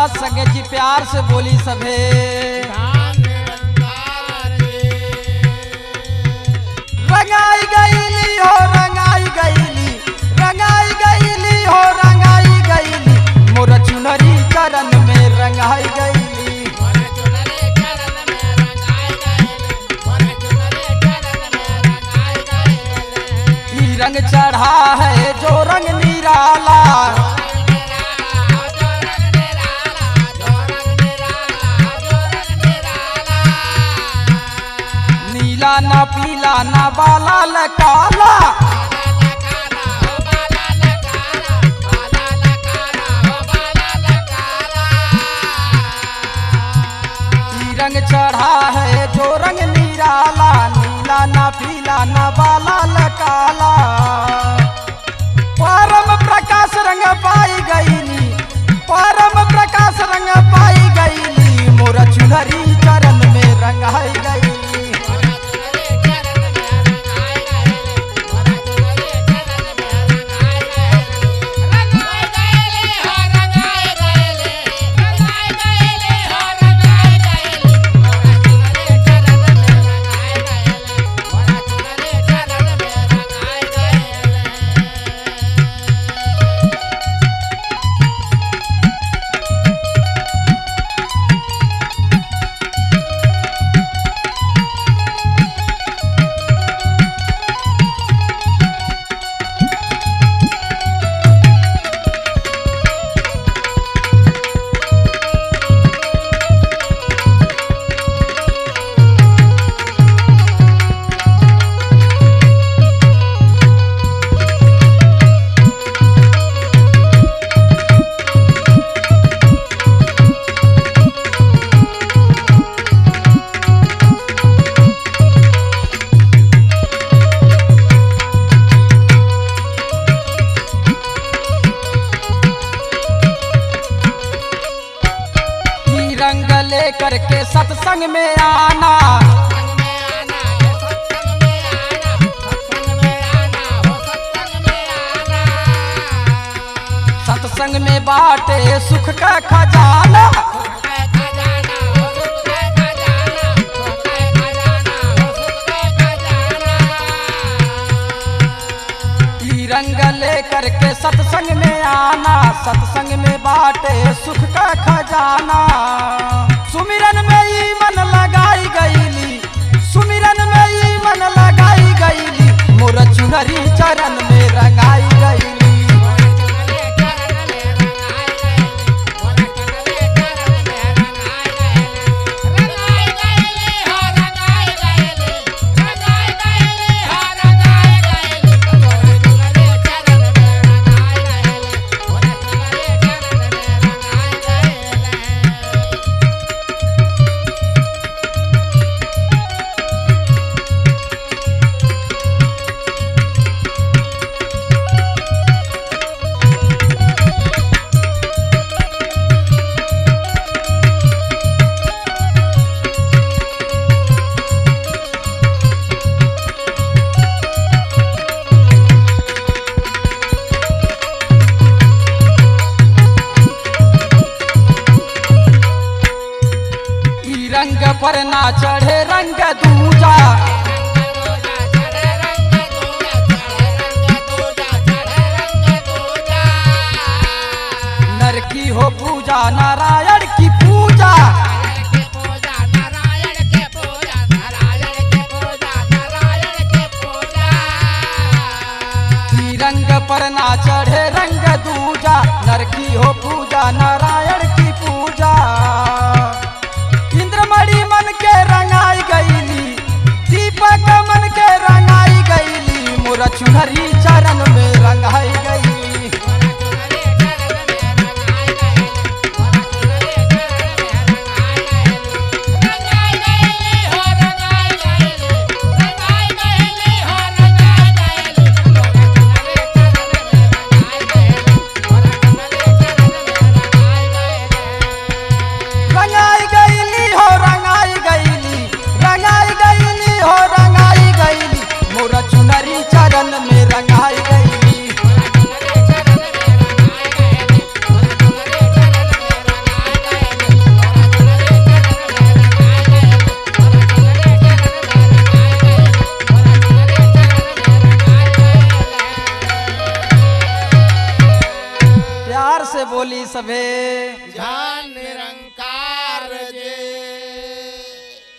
साथ संगे जी प्यार से बोली सभे। रंगाई गईली हो रंगाई गईली, रंगाई गईली हो रंगाई गईली, मोर चुनरी चरण में रंगाई गईली। ई रंग चढ़ा है जो रंग निराला, नीला ना पीला ना बाला ल काला, रंग चढ़ा है जो रंग निराला, नीला ना पीला ना बाला ल काला। परम प्रकाश रंग पाई गईली, परम प्रकाश रंग पाई गईली, मोर चुनरी चरण में रंगाई गईली। रंग लेकर के सत्संग में आना, सत्संग में बाटे सुख का खजाना, ई रंग लेकर के सत्संग में आना, सत्संग में बाटे सुख का खजाना। सुमिरन में ई मन लगाई गईली, सुमिरन में ई मन लगाई गईली, मोर चुनरी चरण में रंगाई गईली। रंग पर ना चढ़े रंग दूजा, नर की हो पूजा नारायण की पूजा, रंग पर ना चढ़े रंग दूजा, नर की हो पूजा नारायण की पूजा। इंद्रमणि मन के रंगाई गईली, दीपक मन के रंगाई गईली, मोर चुनरी चरण में रंगाई गईली। चरण में रंगाई गईली। सभे।